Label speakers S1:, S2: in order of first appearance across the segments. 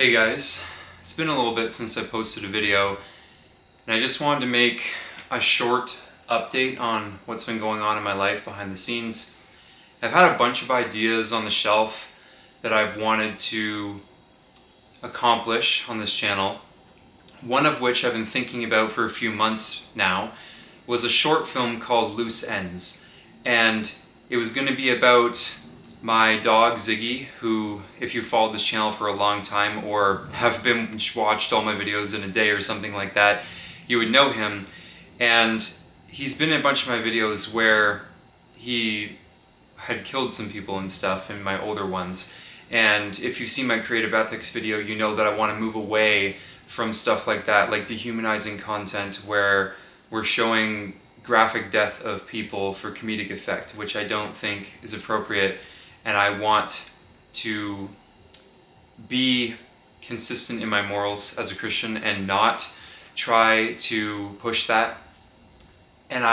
S1: Hey guys, it's been a little bit since I posted a video, and I just wanted to make a short update on what's been going on in my life behind the scenes. I've had a bunch of ideas on the shelf that I've wanted to accomplish on this channel. One of which I've been thinking about for a few months now was a short film called Loose Ends, and it was going to be about my dog Ziggy, who, if you followed this channel for a long time or have watched all my videos in a day or something like that, you would know him. And he's been in a bunch of my videos where he had killed some people and stuff, in my older ones. And if you've seen my creative ethics video, you know that I want to move away from stuff like that, like dehumanizing content where we're showing graphic death of people for comedic effect, which I don't think is appropriate. And I want to be consistent in my morals as a Christian and not try to push that. And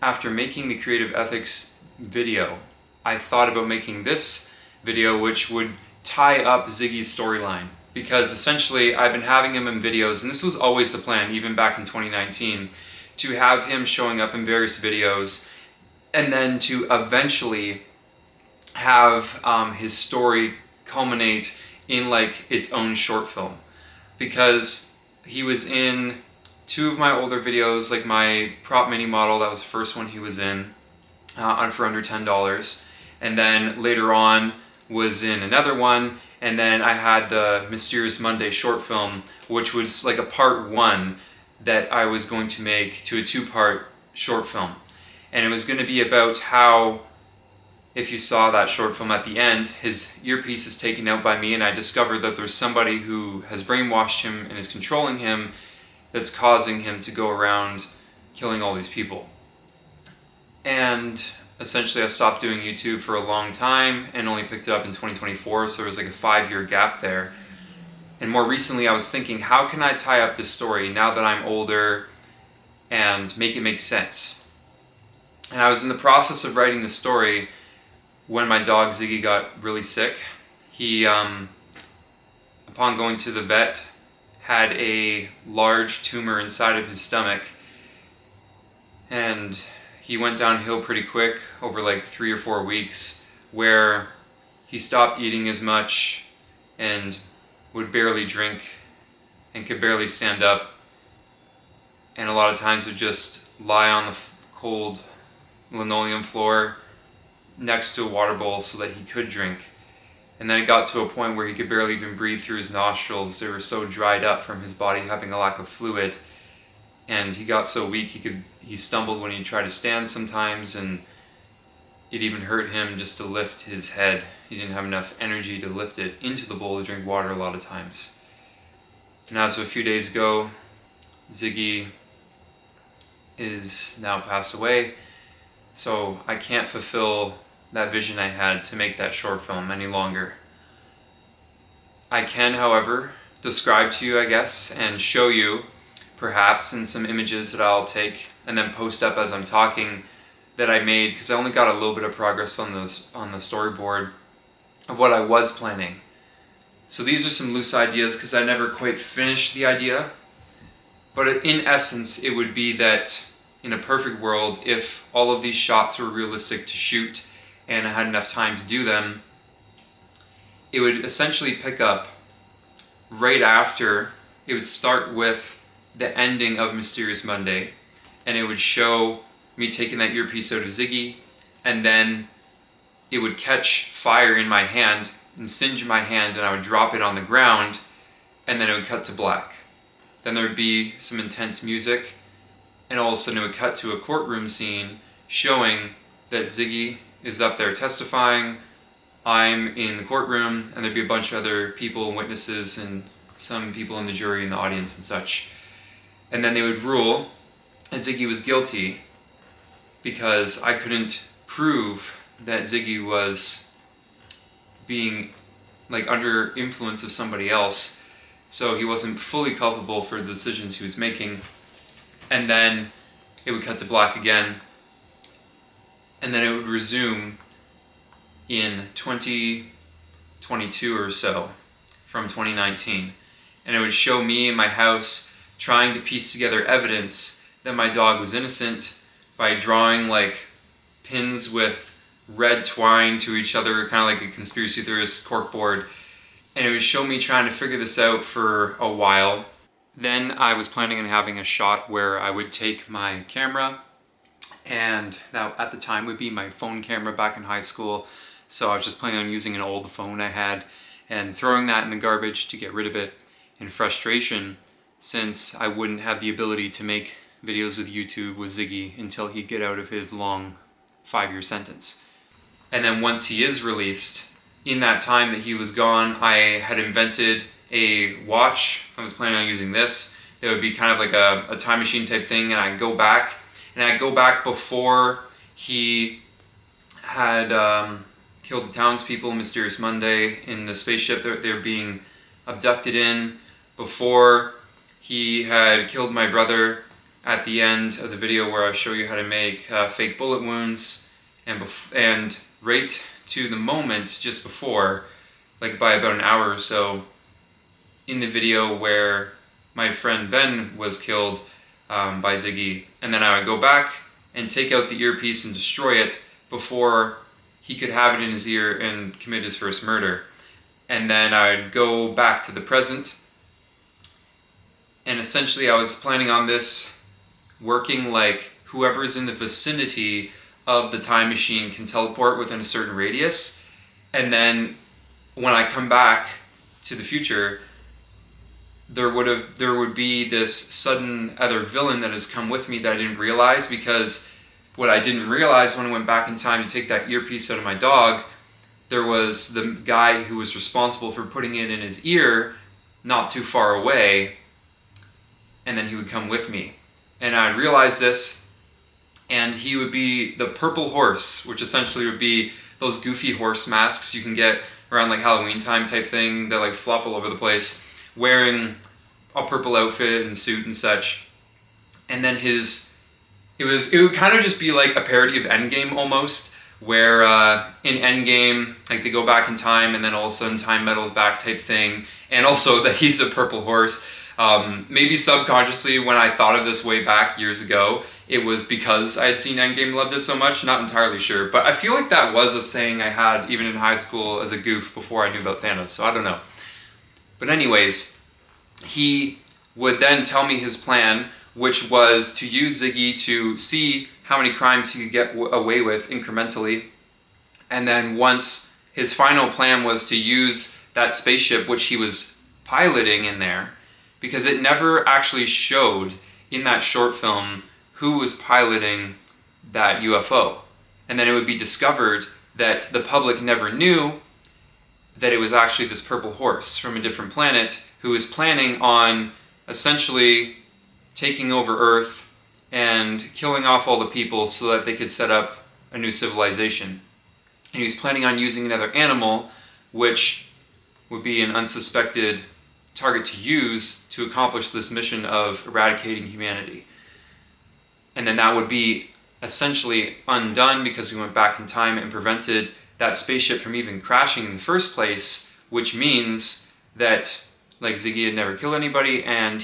S1: after making the creative ethics video, I thought about making this video, which would tie up Ziggy's storyline. Because essentially I've been having him in videos, and this was always the plan, even back in 2019, to have him showing up in various videos, and then to eventually have his story culminate in like its own short film. Because he was in two of my older videos, like my prop mini model, that was the first one he was in, for under $10, and then later on was in another one, and then I had the Mysterious Monday short film, which was like a part one that I was going to make to a two-part short film. And it was going to be about how, if you saw that short film at the end, his earpiece is taken out by me, and I discovered that there's somebody who has brainwashed him and is controlling him, that's causing him to go around killing all these people. And essentially I stopped doing YouTube for a long time and only picked it up in 2024, so there was like a 5-year gap there. And more recently I was thinking, how can I tie up this story now that I'm older and make it make sense? And I was in the process of writing the story when my dog Ziggy got really sick. He, upon going to the vet, had a large tumor inside of his stomach, and he went downhill pretty quick over like 3 or 4 weeks, where he stopped eating as much and would barely drink and could barely stand up, and a lot of times would just lie on the cold linoleum floor next to a water bowl so that he could drink. And then it got to a point where he could barely even breathe through his nostrils. They were so dried up from his body having a lack of fluid, and he got so weak he stumbled when he tried to stand sometimes, and it even hurt him just to lift his head. He didn't have enough energy to lift it into the bowl to drink water a lot of times. And as of a few days ago, Ziggy is now passed away, so I can't fulfill that vision I had to make that short film any longer. I can, however, describe to you, I guess, and show you, perhaps, in some images that I'll take and then post up as I'm talking, that I made, because I only got a little bit of progress on the storyboard of what I was planning. So these are some loose ideas because I never quite finished the idea, but in essence it would be that in a perfect world, if all of these shots were realistic to shoot and I had enough time to do them, it would essentially pick up right after. It would start with the ending of Mysterious Monday, and it would show me taking that earpiece out of Ziggy, and then it would catch fire in my hand and singe my hand, and I would drop it on the ground, and then it would cut to black. Then there would be some intense music, and all of a sudden it would cut to a courtroom scene showing that Ziggy is up there testifying, I'm in the courtroom, and there'd be a bunch of other people, witnesses, and some people in the jury and the audience and such. And then they would rule that Ziggy was guilty, because I couldn't prove that Ziggy was being like under influence of somebody else, so he wasn't fully culpable for the decisions he was making. And then it would cut to black again, and then it would resume in 2022 or so, from 2019. And it would show me in my house trying to piece together evidence that my dog was innocent by drawing like pins with red twine to each other, kind of like a conspiracy theorist corkboard. And it would show me trying to figure this out for a while. Then I was planning on having a shot where I would take my camera, and that at the time would be my phone camera back in high school. So I was just planning on using an old phone I had and throwing that in the garbage to get rid of it in frustration, since I wouldn't have the ability to make videos with YouTube with Ziggy until he'd get out of his long 5-year sentence. And then once he is released, in that time that he was gone, I had invented a watch. I was planning on using this. It would be kind of like a time machine type thing, and I'd go back before he had killed the townspeople, Mysterious Monday, in the spaceship that they're being abducted in, before he had killed my brother at the end of the video where I show you how to make fake bullet wounds, and right to the moment just before, like by about an hour or so, in the video where my friend Ben was killed by Ziggy. And then I would go back and take out the earpiece and destroy it before he could have it in his ear and commit his first murder. And then I'd go back to the present. And essentially I was planning on this working like whoever's in the vicinity of the time machine can teleport within a certain radius. And then when I come back to the future, there would be this sudden other villain that has come with me that I didn't realize, because what I didn't realize when I went back in time to take that earpiece out of my dog, there was the guy who was responsible for putting it in his ear not too far away, and then he would come with me. And I realized this, and he would be the purple horse, which essentially would be those goofy horse masks you can get around like Halloween time type thing that like flop all over the place, wearing a purple outfit and suit and such. And then it would kind of just be like a parody of Endgame almost, where in Endgame, like they go back in time and then all of a sudden time meddles back type thing, and also that he's a purple horse. Maybe subconsciously when I thought of this way back years ago, it was because I had seen Endgame, loved it so much, not entirely sure. But I feel like that was a saying I had even in high school as a goof before I knew about Thanos, so I don't know. But anyways, he would then tell me his plan, which was to use Ziggy to see how many crimes he could get away with incrementally. And then once his final plan was to use that spaceship, which he was piloting in there, because it never actually showed in that short film who was piloting that UFO. And then it would be discovered that the public never knew that it was actually this purple horse from a different planet who was planning on essentially taking over Earth and killing off all the people so that they could set up a new civilization. And he was planning on using another animal, which would be an unsuspected target to use to accomplish this mission of eradicating humanity. And then that would be essentially undone because we went back in time and prevented that spaceship from even crashing in the first place, which means that like Ziggy had never killed anybody, and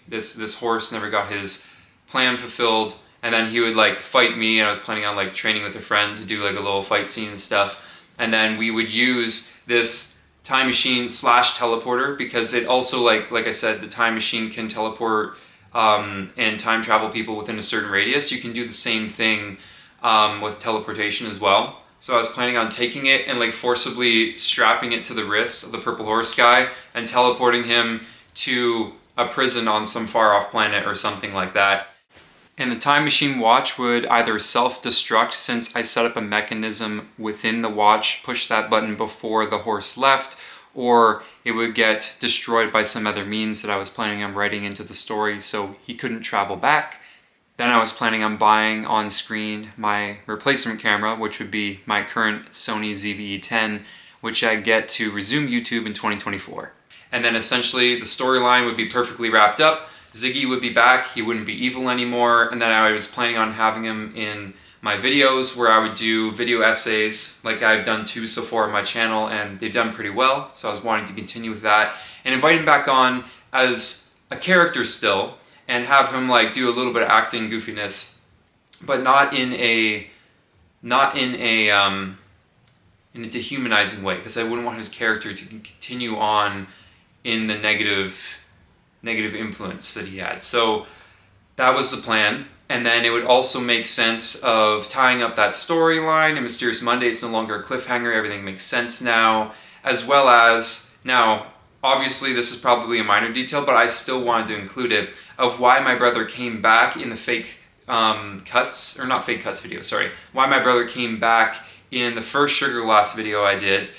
S1: this horse never got his plan fulfilled, and then he would like fight me, and I was planning on like training with a friend to do like a little fight scene and stuff, and then we would use this time machine / teleporter, because it also like I said, the time machine can teleport and time travel people within a certain radius. You can do the same thing with teleportation as well. So I was planning on taking it and like forcibly strapping it to the wrist of the purple horse guy and teleporting him to a prison on some far off planet or something like that. And the time machine watch would either self-destruct, since I set up a mechanism within the watch, push that button before the horse left, or it would get destroyed by some other means that I was planning on writing into the story so he couldn't travel back. Then I was planning on buying on screen my replacement camera, which would be my current Sony ZV-E10, which I get to resume YouTube in 2024. And then essentially the storyline would be perfectly wrapped up. Ziggy would be back, he wouldn't be evil anymore, and then I was planning on having him in my videos where I would do video essays, like I've done 2 so far on my channel, and they've done pretty well, so I was wanting to continue with that, and invite him back on as a character still, and have him like do a little bit of acting goofiness, but not in a dehumanizing way, because I wouldn't want his character to continue on in the negative influence that he had. So that was the plan. And then it would also make sense of tying up that storyline in Mysterious Monday. It's no longer a cliffhanger, everything makes sense now. As well as, now, obviously this is probably a minor detail, but I still wanted to include it, of why my brother came back in the fake cuts, or not fake cuts video, sorry. Why my brother came back in the first sugar glass video I did,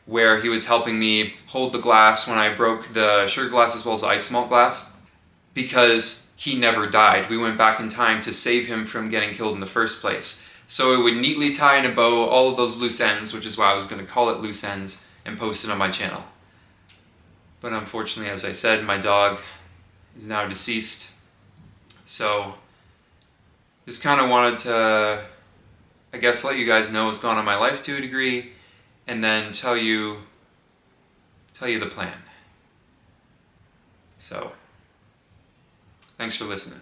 S1: where he was helping me hold the glass when I broke the sugar glass as well as the ice malt glass, because he never died. We went back in time to save him from getting killed in the first place. So it would neatly tie in a bow all of those loose ends, which is why I was going to call it Loose Ends, and post it on my channel. But unfortunately, as I said, my dog is now deceased. So just kind of wanted to, I guess, let you guys know what's going on in my life to a degree, and then tell you the plan. So thanks for listening.